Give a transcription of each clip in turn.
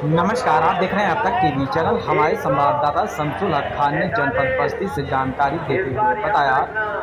नमस्कार, आप देख रहे हैं अब तक टीवी चैनल। हमारे संवाददाता शमसुल हक खान ने जनपद बस्ती से जानकारी देते हुए बताया,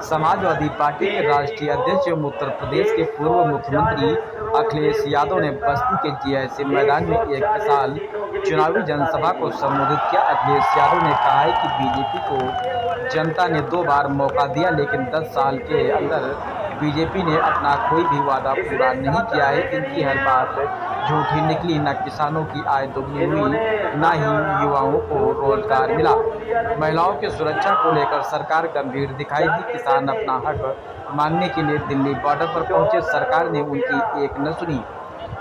समाजवादी पार्टी के राष्ट्रीय अध्यक्ष एवं उत्तर प्रदेश के पूर्व मुख्यमंत्री अखिलेश यादव ने बस्ती के जीआईसी मैदान में एक विशाल चुनावी जनसभा को संबोधित किया। अखिलेश यादव ने कहा है कि बीजेपी को जनता ने 2 बार मौका दिया, लेकिन 10 साल के अंदर बीजेपी ने अपना कोई भी वादा पूरा नहीं किया है। इनकी हर बात झूठी निकली। न किसानों की आय दोगुनी हुई, न ही युवाओं को रोजगार मिला। महिलाओं की सुरक्षा को लेकर सरकार गंभीर दिखाई दी। किसान अपना हक मांगने के लिए दिल्ली बॉर्डर पर पहुंचे, सरकार ने उनकी एक न सुनी।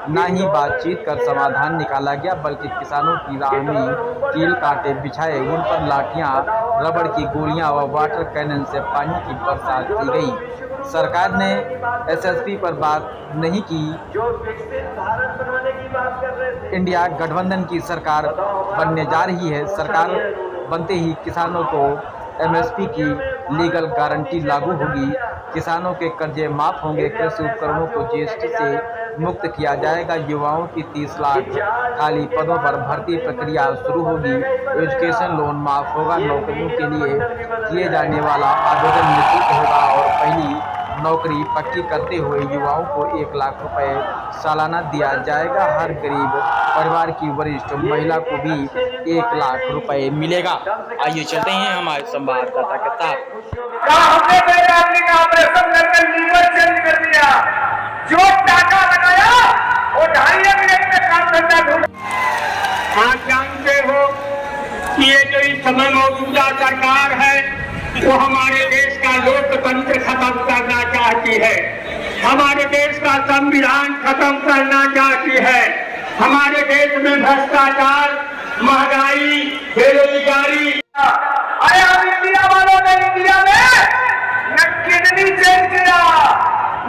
न ही बातचीत कर समाधान निकाला गया, बल्कि किसानों की राह में कील कांटे बिछाए, उन पर लाठियां, रबड़ की गोलियां व वाटर कैनन से पानी की बरसात की गई। सरकार ने एसएसपी पर बात नहीं की। इंडिया गठबंधन की सरकार बनने जा रही है। सरकार बनते ही किसानों को एमएसपी की लीगल गारंटी लागू होगी। किसानों के कर्जे माफ होंगे। कृषि उपकरणों को जीएसटी से मुक्त किया जाएगा। युवाओं की 30 लाख खाली पदों पर भर्ती प्रक्रिया शुरू होगी। एजुकेशन लोन माफ होगा। नौकरियों के लिए किए जाने वाला आवेदन निःशुल्क होगा और पहली नौकरी पक्की करते हुए युवाओं को 1 लाख रुपए सालाना दिया जाएगा। हर गरीब परिवार की वरिष्ठ महिला को भी 1 लाख रुपए मिलेगा। आइए चलते हैं हमारे संवाददाता के साथ। जो टाका लगाया वो 2.5 मिनट में काम धंधा ढूंढ। आप जानते हो कि ये जो इस समय मौजूदा सरकार है वो हमारे देश का लोकतंत्र खत्म करना चाहती है, हमारे देश का संविधान खत्म करना चाहती है। हमारे देश में भ्रष्टाचार, महंगाई, बेरोजगारी। अरे हम इंडिया वालों ने इंडिया में न किडनी चेंज किया,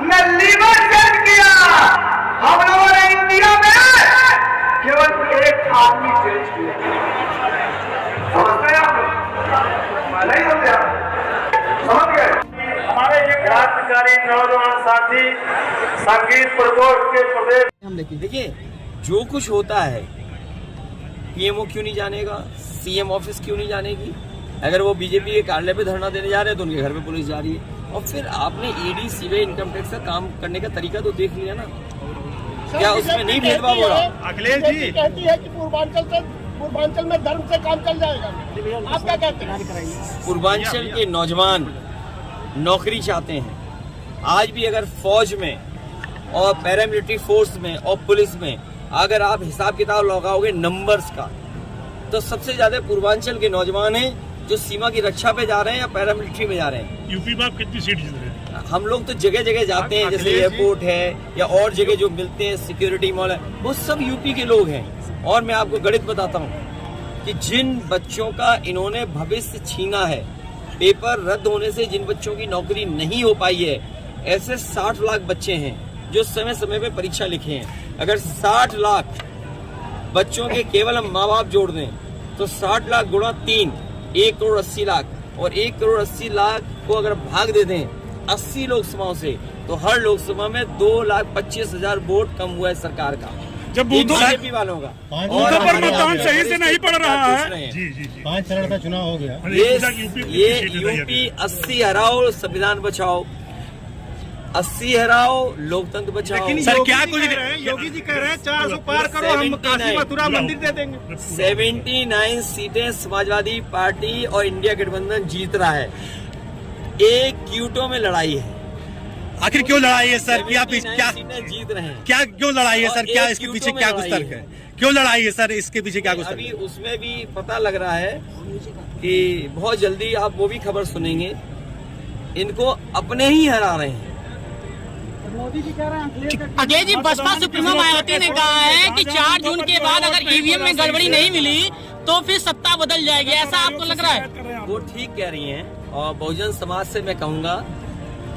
न लीवर चेंज किया। हम लोगों ने इंडिया में केवल एक आदमी चेंज किया। समझते हैं आप लोग? नहीं समझे आप? समझ गए? हमारे ये क्रांतिकारी नौजवान साथी संगीत प्रकोष्ठ के प्रदेश। हम देखिए जो कुछ होता है, पीएमओ क्यों नहीं जानेगा, सीएम ऑफिस क्यों नहीं जानेगी। अगर वो बीजेपी के कार्यालय पे धरना देने जा रहे हैं तो उनके घर पे पुलिस जा रही है। और फिर आपने ईडी, सीबीआई, इनकम टैक्स का काम करने का तरीका तो देख लिया ना, क्या उसमें नहीं भेदभाव हो रहा? अखिलेश जी कहती है कि पूर्वांचल में धर्म से काम चल जाएगा, आप क्या कहते हैं? पूर्वांचल के नौजवान नौकरी चाहते हैं। आज भी अगर फौज में और पैरामिलिट्री फोर्स में और पुलिस में अगर आप हिसाब किताब लगाओगे नंबर्स का, तो सबसे ज्यादा पूर्वांचल के नौजवान हैं जो सीमा की रक्षा पे जा रहे हैं या पैरामिलिट्री में जा रहे हैं। यूपी में आप कितनी सीट जीत रहे हैं? हम लोग तो जगह जगह जाते हैं, जैसे एयरपोर्ट है या और जगह जो मिलते हैं, सिक्योरिटी मॉल है, वो सब यूपी के लोग हैं। और मैं आपको गणित बताता हूँ कि जिन बच्चों का इन्होंने भविष्य छीना है, पेपर रद्द होने से जिन बच्चों की नौकरी नहीं हो पाई है, ऐसे 60 लाख बच्चे हैं जो समय समय पे परीक्षा लिखे हैं। अगर 60 लाख बच्चों के केवल हम माँ बाप जोड़ दें तो 60 लाख गुणा 3, 1 करोड़ 80 लाख, और 1 करोड़ 80 लाख को अगर भाग दे दें 80 लोकसभाओं से, तो हर लोकसभा में 2,25,000 वोट कम हुआ है सरकार का, जब बीजेपी वालों का। और मतदान सही से नहीं पड़ रहा है। जी 5 चरण का चुनाव हो गया। ये यूपी 80 हराओ संविधान बचाओ, 80 हराओ लोकतंत्र बचाओ। सर क्या कुछ योगी जी कह रहे हैं 400 पार करो, हम काशी मथुरा मंदिर दे देंगे। 79 सीटें समाजवादी पार्टी और इंडिया गठबंधन जीत रहा है। एक क्यूटो में लड़ाई है। आखिर क्यों लड़ाई है सर? क्या सीटें जीत रहे हैं? क्या क्यों लड़ाई है सर? क्या इसके पीछे क्या कुछ तर्क है? क्यों लड़ाई है सर? इसके पीछे क्या कुछ तर्क है? अभी उसमें भी पता लग रहा है कि बहुत जल्दी आप वो भी खबर सुनेंगे, इनको अपने ही हरा रहे हैं। मोदी जी कह रहे हैं अजय जी, बसपा सुप्रीमो मायावती ने कहा है कि 4 जून के बाद अगर ईवीएम में गड़बड़ी नहीं मिली तो फिर सत्ता बदल जाएगी, ऐसा आपको लग रहा है? वो ठीक कह रही हैं। और बहुजन समाज से मैं कहूंगा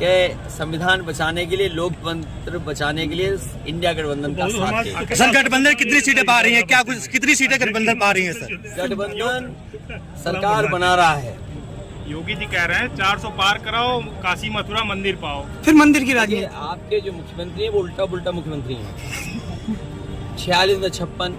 कि संविधान बचाने के लिए, लोकतंत्र बचाने के लिए इंडिया गठबंधन का साथ है। सर गठबंधन कितनी सीटें पा रही है? क्या कुछ कितनी सीटें गठबंधन पा रही है सर? गठबंधन सरकार बना रहा है। योगी जी कह रहे हैं 400 पार कराओ, काशी मथुरा मंदिर पाओ, फिर मंदिर की राजी। आपके जो मुख्यमंत्री है वो उल्टा पुल्टा मुख्यमंत्री है। 46 में 56,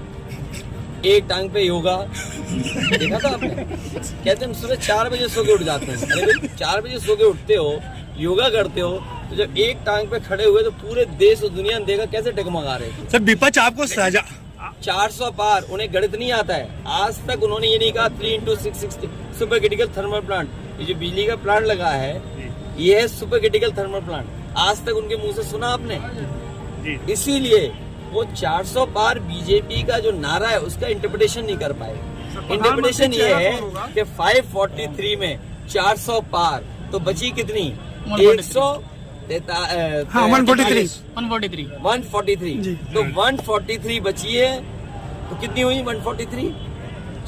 एक टांग पे योगा देखा था आपने? कहते हैं हम सुबह 4 बजे सो के उठ जाते हैं। अरे भाई 4 बजे सो के उठते हो, योगा करते हो, तो जब एक टांग पे खड़े हुए तो पूरे देश और दुनिया ने देखा कैसे डगमगा रहे थे। सर विपक्ष आपको सजा 400 पार, उन्हें गणित नहीं आता है। आज तक उन्होंने ये नहीं कहा 3 × 660 सुपर क्रिटिकल थर्मल प्लांट। ये जो बिजली का प्लांट लगा है, ये है सुपर क्रिटिकल थर्मल प्लांट। आज तक उनके मुंह से सुना आपने? इसीलिए वो 400 पार बीजेपी का जो नारा है उसका इंटरप्रिटेशन नहीं कर पाए। इंटरप्रिटेशन ये है कि 543 में 400 पार तो बची कितनी? 143 तो 143 बची है। तो कितनी हुई 143?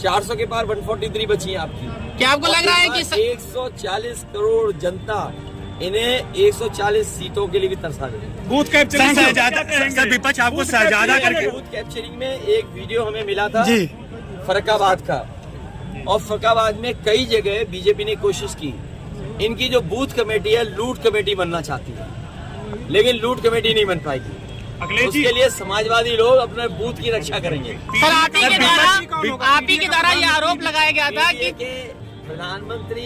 400 के पार 143 बची है आपकी। क्या आपको लग रहा है कि 140 करोड़ जनता इन्हें 140 सीटों के लिए भी तरसा देगी। बूथ कैप्चरिंग सर विपक्ष आपको सजा करके बूथ कैप्चरिंग में एक वीडियो हमें मिला था जी फर्रुखाबाद का, और फर्रुखाबाद में कई जगह बीजेपी ने कोशिश की। इनकी जो बूथ कमेटी है लूट कमेटी बनना चाहती है, लेकिन लूट कमेटी नहीं बन पाएगी। उसके लिए समाजवादी लोग अपने बूथ की रक्षा करेंगे। सर आप ही के द्वारा ये आरोप लगाया गया था कि प्रधानमंत्री,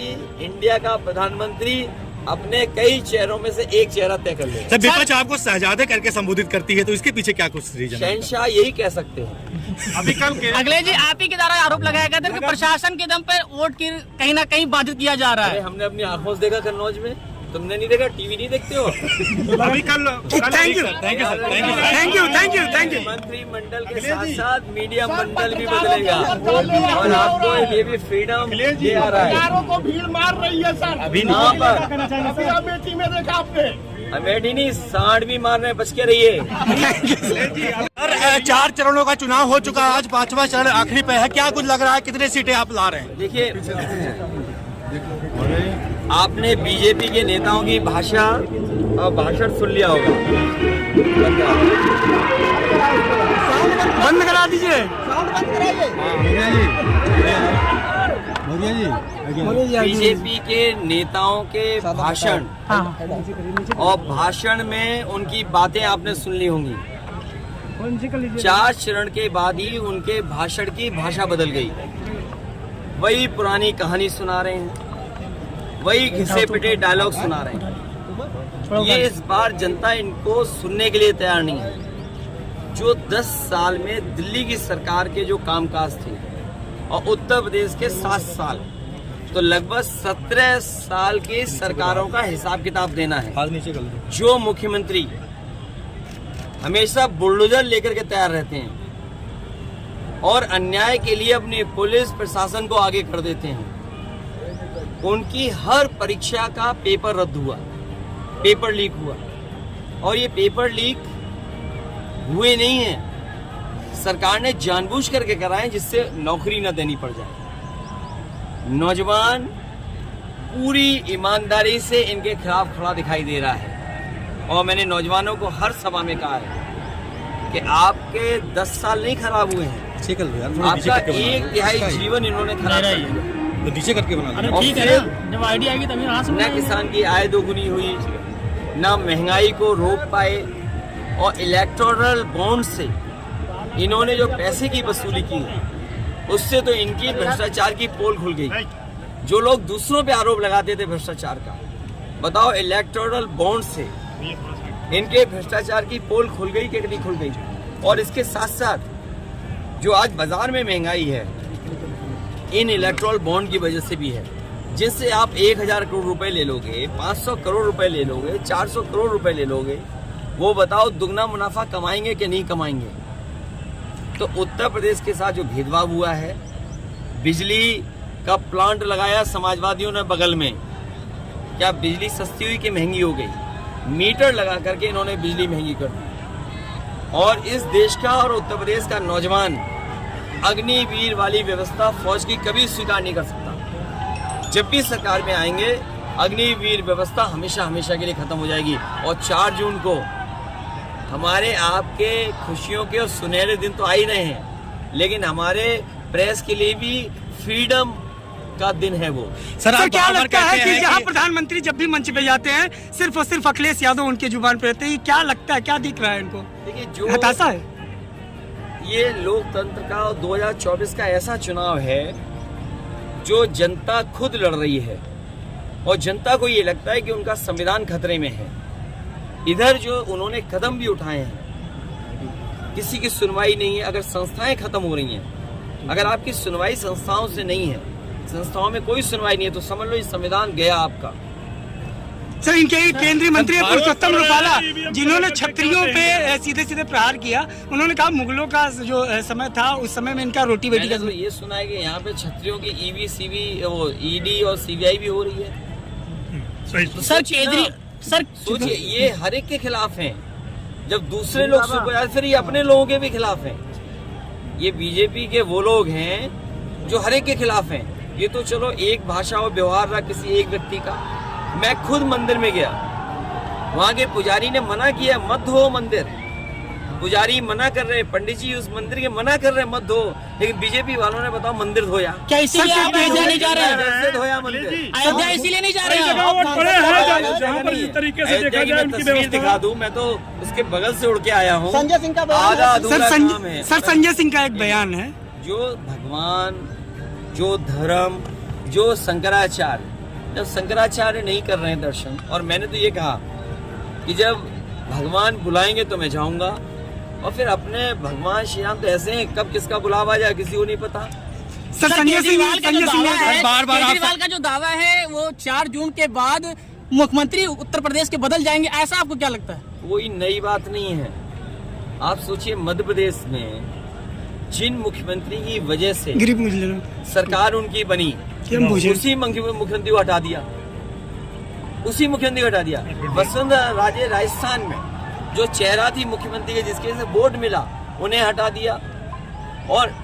इंडिया का प्रधानमंत्री अपने कई चेहरों में से एक चेहरा तय कर ले। सर विपक्ष आपको शहजादे करके संबोधित करती है, तो इसके पीछे क्या कुछ रीजन है? शहंशाह यही कह सकते हैं। अभी कल के अखिलेश जी आप ही के द्वारा आरोप लगाया गया था कि प्रशासन के दम पर वोट की कहीं ना कहीं बाधित किया जा रहा अरे है। हमने अपनी आंखों से देखा कन्नौज में, तुमने नहीं देखा? टीवी नहीं देखते हो? अभी कल थैंक यू मंत्रिमंडल के साथ साथ मीडिया मंडल भी बदलेगा और आपको ये भी फ्रीडम ये आ रहा है। हजारों को भीड़ मार रही है सर। अभी यहाँ पर अभी अमेठी में देखा आपने? अमेठी नहीं, सांड भी मार रहे हैं, बच के रहिए। सर 4 चरणों का चुनाव हो चुका है, आज 5वां चरण आखिरी पे है। क्या कुछ लग रहा है, कितने सीटें आप ला रहे हैं? देखिए, आपने बीजेपी के नेताओं की भाषा और भाषण सुन लिया होगा। बंद करा दीजिए। बीजेपी के नेताओं के भाषण और भाषण में उनकी बातें आपने सुन ली होंगी। 4 चरण के बाद ही उनके भाषण की भाषा बदल गई। वही पुरानी कहानी सुना रहे हैं, वही घिसे पिटे डायलॉग सुना रहे हैं। ये इस बार जनता इनको सुनने के लिए तैयार नहीं है। जो 10 साल में दिल्ली की सरकार के जो कामकाज थे और उत्तर प्रदेश के 7 साल, तो लगभग 17 साल की सरकारों का हिसाब किताब देना है। जो मुख्यमंत्री हमेशा बुलडोजर लेकर के तैयार रहते हैं और अन्याय के लिए अपनी पुलिस प्रशासन को आगे कर देते हैं, उनकी हर परीक्षा का पेपर रद्द हुआ, पेपर लीक हुआ। और ये पेपर लीक हुए नहीं हैं, सरकार ने जानबूझ करके कराए जिससे नौकरी न देनी पड़ जाए। नौजवान पूरी ईमानदारी से इनके खिलाफ खड़ा दिखाई दे रहा है। और मैंने नौजवानों को हर सभा में कहा है कि आपके 10 साल नहीं खराब हुए हैं, आपका 1/3 जीवन इन्होंने खराब किया। तो नीचे करके बना अरे ठीक है ना, जब आईडी आएगी तभी न किसान की आय दोगुनी हुई, न महंगाई को रोक पाए, और इलेक्टोरल बॉन्ड से इन्होंने जो पैसे की वसूली की उससे तो इनकी भ्रष्टाचार की पोल खुल गई। जो लोग दूसरों पे आरोप लगाते थे भ्रष्टाचार का, बताओ इलेक्टोरल बॉन्ड से इनके भ्रष्टाचार की पोल खुल गई कि नहीं खुल गई? और इसके साथ साथ जो आज बाजार में महंगाई है, इन इलेक्टोरल बॉन्ड की वजह से भी है, जिससे आप 1000 करोड़ रुपए ले लोगे, 500 करोड़ रुपए ले लोगे, 400 करोड़ रुपए ले लोगे, वो बताओ दुगना मुनाफा कमाएंगे कि नहीं कमाएंगे? तो उत्तर प्रदेश के साथ जो भेदभाव हुआ है, बिजली का प्लांट लगाया समाजवादियों ने बगल में, क्या बिजली सस्ती हुई कि महंगी हो गई? मीटर लगा करके इन्होंने बिजली महंगी कर दी। और इस देश का और उत्तर प्रदेश का नौजवान अग्निवीर वाली व्यवस्था फौज की कभी स्वीकार नहीं कर सकता। जब भी सरकार में आएंगे, अग्निवीर व्यवस्था हमेशा हमेशा के लिए खत्म हो जाएगी। और 4 जून को हमारे आपके खुशियों के और सुनहरे दिन तो आ ही रहे हैं, लेकिन हमारे प्रेस के लिए भी फ्रीडम का दिन है वो। सर क्या लगता है कि जहां प्रधानमंत्री जब भी मंच पे जाते हैं सिर्फ और सिर्फ अखिलेश यादव उनके जुबान पे रहते हैं, क्या लगता है, क्या दिख रहा है इनको? देखिए, जो हताशा है ये लोकतंत्र का 2024 का ऐसा चुनाव है जो जनता खुद लड़ रही है और जनता को ये लगता है कि उनका संविधान खतरे में है। इधर जो उन्होंने कदम भी उठाए हैं, किसी की सुनवाई नहीं है। अगर संस्थाएं खत्म हो रही हैं, अगर आपकी सुनवाई संस्थाओं से नहीं है, संस्थाओं में कोई सुनवाई नहीं है, तो समझ लो ये संविधान गया आपका। सर, इनके केंद्रीय मंत्री पुरुषोत्तम रूपाला, जिन्होंने छत्रियों पे सीधे सीधे प्रहार किया, उन्होंने कहा मुगलों का जो समय था उस समय में इनका रोटी बेटी का। तो ये सुना है कि यहाँ पे छत्रियों की ईवी सीवी ईडी और सीबीआई भी हो रही है। तो सर केजरी सर सोचिए, ये हर एक के खिलाफ हैं। जब दूसरे लोग सुन, फिर ये अपने लोगों के भी खिलाफ हैं। ये बीजेपी के वो लोग हैं जो हर एक के खिलाफ हैं। ये तो चलो एक भाषा और व्यवहार रहा किसी एक व्यक्ति का। मैं खुद मंदिर में गया, वहाँ के पुजारी ने मना किया मत धो मंदिर। पुजारी मना कर रहे, पंडित जी उस मंदिर के मना कर रहे मत धो, लेकिन बीजेपी वालों ने बताओ मंदिर धोया। क्या इसीलिए आप अयोध्या नहीं जा रहे हैं? कैसे धोया मंदिर? अयोध्या इसीलिए नहीं जा रहे हैं? अयोध्या की मैं तस्वीर दिखा दूं, मैं तो उसके बगल से उड़ के आया हूँ। संजय सिंह का बयान आधा है। अधूरा काम है। सर, संजय सिंह का एक बयान है, जो भगवान, जो धर्म, जो शंकराचार्य, जब शंकराचार्य नहीं कर रहे हैं दर्शन, और मैंने तो ये कहा कि जब भगवान बुलाएंगे तो मैं जाऊंगा, और फिर अपने भगवान श्री राम तो ऐसे हैं, कब किसका बुलावा आ जाए किसी को नहीं पता। सर संजय सिंह केजरीवाल का जो दावा है वो 4 जून के बाद मुख्यमंत्री उत्तर प्रदेश के बदल जाएंगे, ऐसा आपको क्या लगता है? कोई नई बात नहीं है। आप सोचिए, मध्य प्रदेश में जिन मुख्यमंत्री की वजह से सरकार उनकी बनी, उसी मुख्यमंत्री को हटा दिया, उसी मुख्यमंत्री को हटा दिया। वसुंधरा राजे राजस्थान में जो चेहरा थी मुख्यमंत्री के, जिसके से वोट मिला, उन्हें हटा दिया। और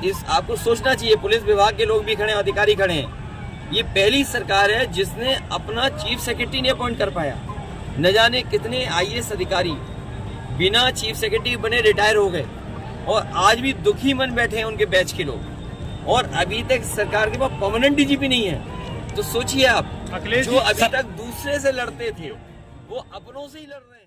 इस आपको सोचना चाहिए, पुलिस विभाग के लोग भी खड़े हैं, अधिकारी खड़े हैं। ये पहली सरकार है जिसने अपना चीफ सेक्रेटरी नहीं अपॉइंट कर पाया। न जाने कितने आईएएस अधिकारी बिना चीफ सेक्रेटरी बने रिटायर हो गए, और आज भी दुखी मन बैठे हैं उनके बैच के लोग। और अभी तक सरकार के पास परमानेंट डीजीपी नहीं है। तो सोचिए आप, जो अभी तक दूसरे से लड़ते थे वो अपनों से ही लड़ रहे हैं।